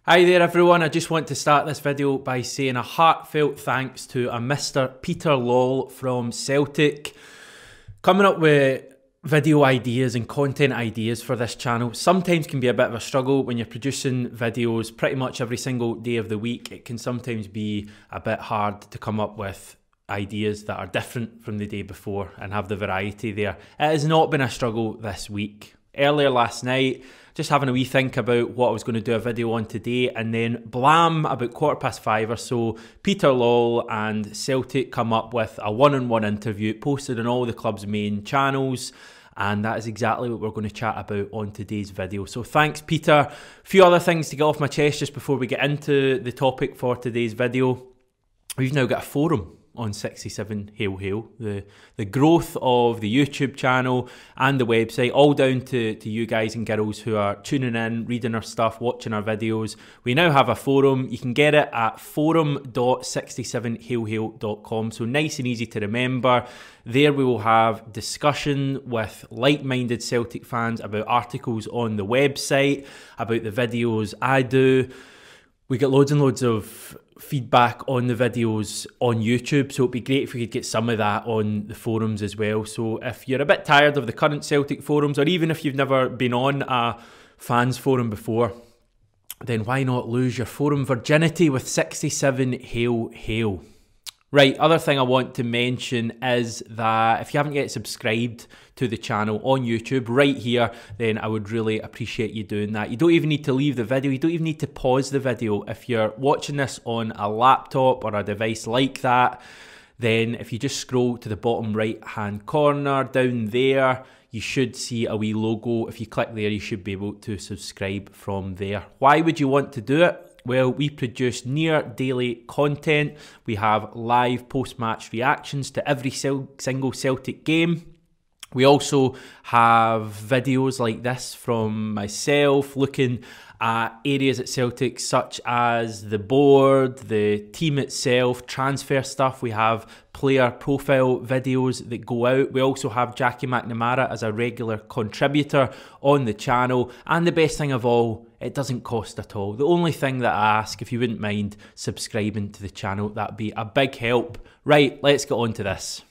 Hi there everyone, I just want to start this video by saying a heartfelt thanks to a Mr. Peter Lawwell from Celtic. Coming up with video ideas and content ideas for this channel sometimes can be a bit of a struggle when you're producing videos pretty much every single day of the week. It can sometimes be a bit hard to come up with ideas that are different from the day before and have the variety there. It has not been a struggle this week. Earlier last night, just having a wee think about what I was going to do a video on today, and then blam, about 5:15 or so, Peter Lawwell and Celtic come up with a one-on-one interview posted on all the club's main channels, and that is exactly what we're going to chat about on today's video. So thanks, Peter. A few other things to get off my chest just before we get into the topic for today's video. We've now got a forum on 67 Hail Hail. The growth of the YouTube channel and the website, all down to you guys and girls who are tuning in, reading our stuff, watching our videos. We now have a forum. You can get it at forum.67hailhail.com, so nice and easy to remember. There we will have discussion with like-minded Celtic fans about articles on the website, about the videos I do. We get loads and loads of feedback on the videos on YouTube, so it'd be great if we could get some of that on the forums as well. So if you're a bit tired of the current Celtic forums, or even if you've never been on a fans forum before, then why not lose your forum virginity with 67 Hail Hail? Right, other thing I want to mention is that if you haven't yet subscribed to the channel on YouTube right here, then I would really appreciate you doing that. You don't even need to leave the video, you don't even need to pause the video. If you're watching this on a laptop or a device like that, then if you just scroll to the bottom right hand corner down there, you should see a wee logo. If you click there, you should be able to subscribe from there. Why would you want to do it? Well, we produce near daily content. We have live post-match reactions to every single Celtic game. We also have videos like this from myself looking at areas at Celtic such as the board, the team itself, transfer stuff. We have player profile videos that go out. We also have Jackie McNamara as a regular contributor on the channel. And the best thing of all, it doesn't cost at all. The only thing that I ask, if you wouldn't mind subscribing to the channel, that'd be a big help. Right, let's get on to this.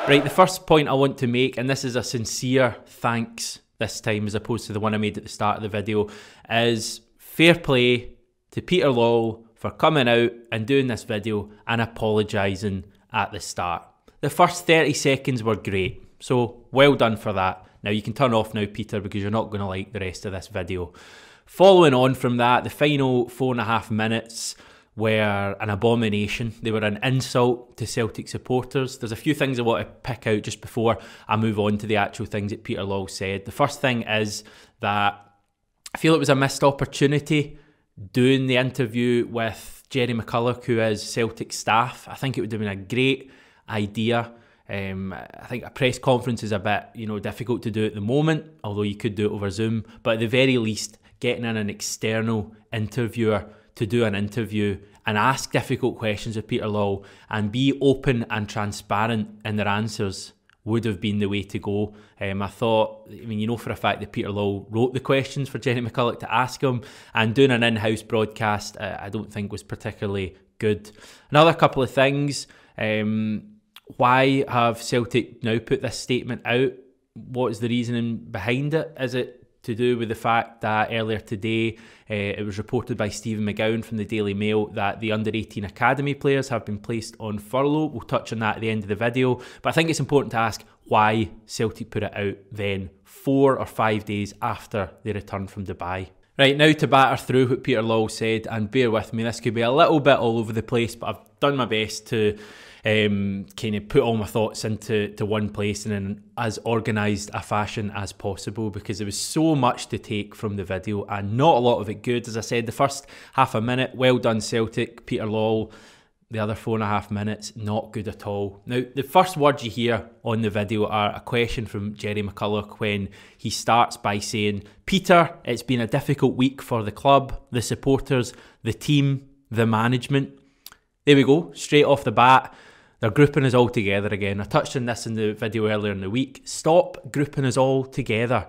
Right, the first point I want to make, and this is a sincere thanks this time as opposed to the one I made at the start of the video, is fair play to Peter Lawwell for coming out and doing this video and apologising at the start. The first 30 seconds were great, so well done for that. Now you can turn off now, Peter, because you're not going to like the rest of this video. Following on from that, the final 4.5 minutes were an abomination. They were an insult to Celtic supporters. There's a few things I want to pick out just before I move on to the actual things that Peter Lawwell said. The first thing is that I feel it was a missed opportunity doing the interview with Jerry McCulloch, who is Celtic staff. I think it would have been a great idea. I think a press conference is a bit, difficult to do at the moment, although you could do it over Zoom. But at the very least, getting in an external interviewer to do an interview and ask difficult questions of Peter Lawwell and be open and transparent in their answers would have been the way to go. I thought, for a fact that Peter Lawwell wrote the questions for Jerry McCulloch to ask him, and doing an in-house broadcast I don't think was particularly good. Another couple of things, why have Celtic now put this statement out? What is the reasoning behind it? Is it to do with the fact that earlier today it was reported by Stephen McGowan from the Daily Mail that the under-18 academy players have been placed on furlough? We'll touch on that at the end of the video, but I think it's important to ask why Celtic put it out then 4 or 5 days after they returned from Dubai. Right, now to batter through what Peter Lawwell said, and bear with me, this could be a little bit all over the place, but I've done my best to kind of put all my thoughts into one place and in as organised a fashion as possible, because there was so much to take from the video and not a lot of it good. As I said, the first half a minute, well done Celtic, Peter Lawwell. The other 4.5 minutes, not good at all. Now, the first words you hear on the video are a question from Jerry McCulloch when he starts by saying, "Peter, it's been a difficult week for the club, the supporters, the team, the management." There we go, straight off the bat. They're grouping us all together again. I touched on this in the video earlier in the week. Stop grouping us all together.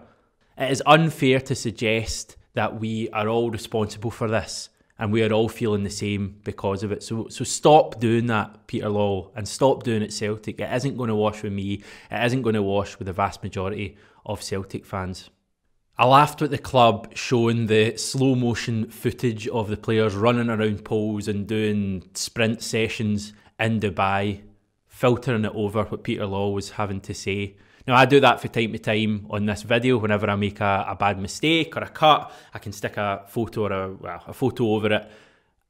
It is unfair to suggest that we are all responsible for this and we are all feeling the same because of it. So stop doing that, Peter Lawwell, and stop doing it, Celtic. It isn't going to wash with me. It isn't going to wash with the vast majority of Celtic fans. I laughed at the club showing the slow motion footage of the players running around poles and doing sprint sessions in Dubai, filtering it over what Peter Lawwell was having to say. Now, I do that from time to time on this video. Whenever I make a bad mistake or a cut, I can stick a photo or a photo over it,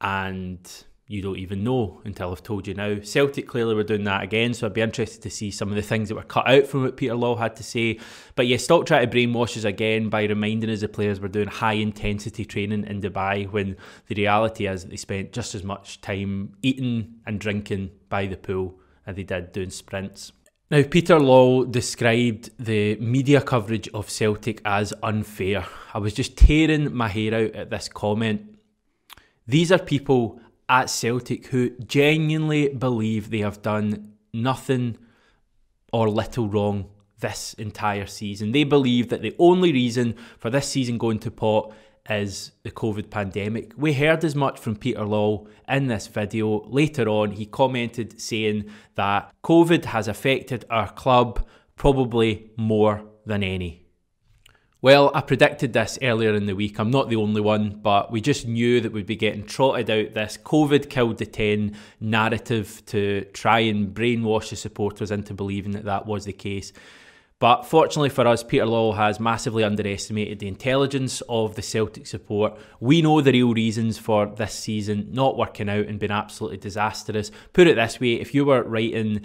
and you don't even know until I've told you now. Celtic clearly were doing that again, so I'd be interested to see some of the things that were cut out from what Peter Lawwell had to say. But yeah, stop trying to brainwash us again by reminding us the players were doing high-intensity training in Dubai, when the reality is that they spent just as much time eating and drinking by the pool as they did doing sprints. Now, Peter Lawwell described the media coverage of Celtic as unfair. I was just tearing my hair out at this comment. These are people at Celtic who genuinely believe they have done nothing or little wrong this entire season. They believe that the only reason for this season going to pot is the COVID pandemic. We heard as much from Peter Lawwell in this video. Later on, he commented saying that COVID has affected our club probably more than any. Well, I predicted this earlier in the week. I'm not the only one, but we just knew that we'd be getting trotted out this COVID killed the 10 narrative to try and brainwash the supporters into believing that that was the case. But fortunately for us, Peter Lawwell has massively underestimated the intelligence of the Celtic support. We know the real reasons for this season not working out and being absolutely disastrous. Put it this way, if you were writing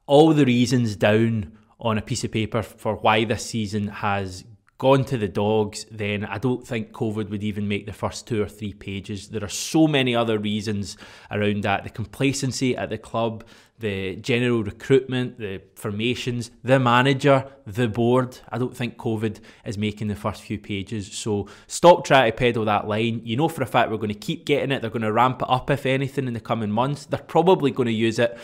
all the reasons down on a piece of paper for why this season has gone to the dogs, then I don't think COVID would even make the first 2 or 3 pages. There are so many other reasons around that. The complacency at the club, the general recruitment, the formations, the manager, the board. I don't think COVID is making the first few pages. So stop trying to peddle that line. You know for a fact we're going to keep getting it. They're going to ramp it up, if anything, in the coming months. They're probably going to use it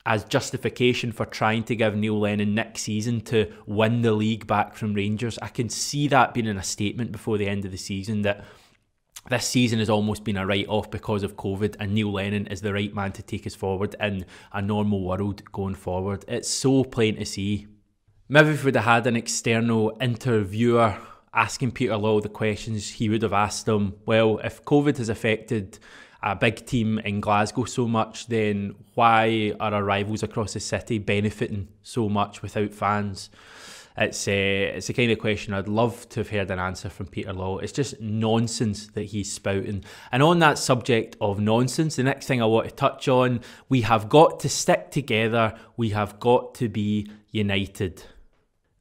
as justification for trying to give Neil Lennon next season to win the league back from Rangers. I can see that being in a statement before the end of the season, that this season has almost been a write-off because of COVID, and Neil Lennon is the right man to take us forward in a normal world going forward. It's so plain to see. Maybe if we'd have had an external interviewer asking Peter Lawwell the questions he would have asked him, well, if COVID has affected a big team in Glasgow so much, then why are our rivals across the city benefiting so much without fans? It's the kind of question I'd love to have heard an answer from Peter Lawwell. It's just nonsense that he's spouting. And on that subject of nonsense, the next thing I want to touch on, we have got to stick together. We have got to be united.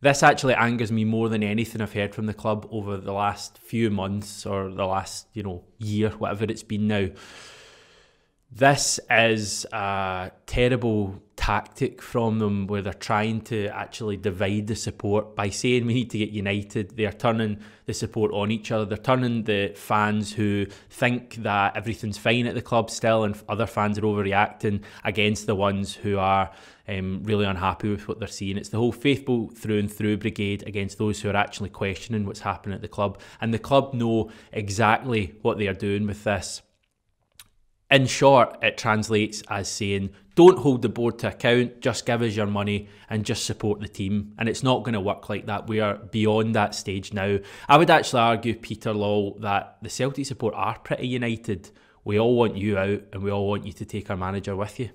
This actually angers me more than anything I've heard from the club over the last few months or the last, year, whatever it's been now. This is a terrible tactic from them where they're trying to actually divide the support by saying we need to get united. They're turning the support on each other. They're turning the fans who think that everything's fine at the club still and other fans are overreacting against the ones who are really unhappy with what they're seeing. It's the whole faithful through and through brigade against those who are actually questioning what's happening at the club. And the club know exactly what they are doing with this. In short, it translates as saying, don't hold the board to account, just give us your money and just support the team. And it's not going to work like that. We are beyond that stage now. I would actually argue, Peter Lawwell, that the Celtic support are pretty united. We all want you out and we all want you to take our manager with you.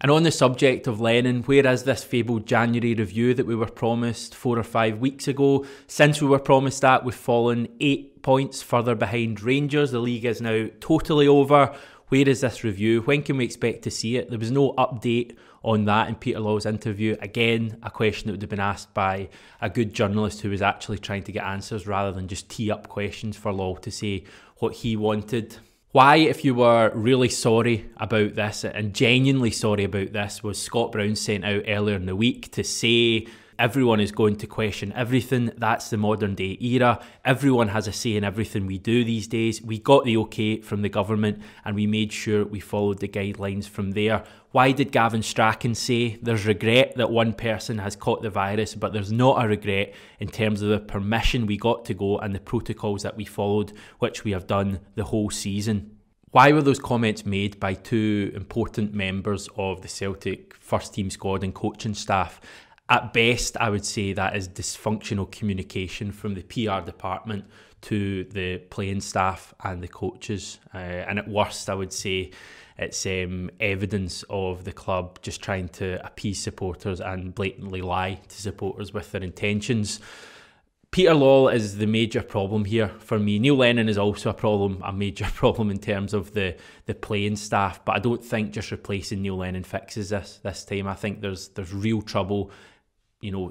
And on the subject of Lennon, where is this fabled January review that we were promised 4 or 5 weeks ago? Since we were promised that, we've fallen 8 points further behind Rangers. The league is now totally over. Where is this review? When can we expect to see it? There was no update on that in Peter Lawwell's interview. Again, a question that would have been asked by a good journalist who was actually trying to get answers rather than just tee up questions for Lawwell to say what he wanted. Why, if you were really sorry about this and genuinely sorry about this, was Scott Brown sent out earlier in the week to say Everyone is going to question everything. That's the modern day era. Everyone has a say in everything we do these days. We got the okay from the government and we made sure we followed the guidelines from there. Why did Gavin Strachan say there's regret that one person has caught the virus, but there's not a regret in terms of the permission we got to go and the protocols that we followed, which we have done the whole season? Why were those comments made by two important members of the Celtic first team squad and coaching staff? At best, I would say that is dysfunctional communication from the PR department to the playing staff and the coaches. And at worst, I would say it's evidence of the club just trying to appease supporters and blatantly lie to supporters with their intentions. Peter Lawwell is the major problem here for me. Neil Lennon is also a major problem in terms of the playing staff, but I don't think just replacing Neil Lennon fixes this time. I think there's real trouble,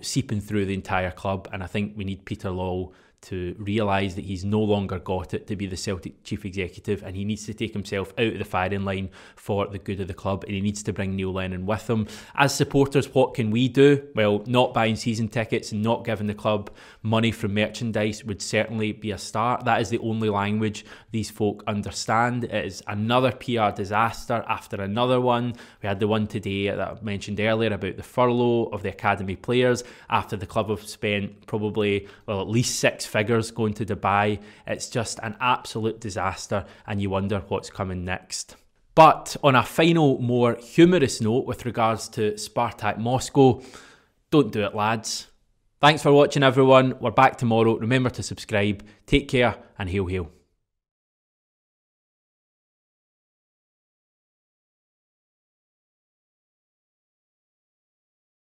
seeping through the entire club, and I think we need Peter Lawwell to realise that he's no longer got it to be the Celtic chief executive, and he needs to take himself out of the firing line for the good of the club, and he needs to bring Neil Lennon with him. As supporters, what can we do? Well, not buying season tickets and not giving the club money from merchandise would certainly be a start. That is the only language these folk understand. It is another PR disaster after another one. We had the one today that I mentioned earlier about the furlough of the academy players after the club have spent probably, at least 6 figures going to Dubai. It's just an absolute disaster, and you wonder what's coming next. But on a final, more humorous note with regards to Spartak Moscow, don't do it, lads. Thanks for watching, everyone. We're back tomorrow. Remember to subscribe. Take care, and hail, hail.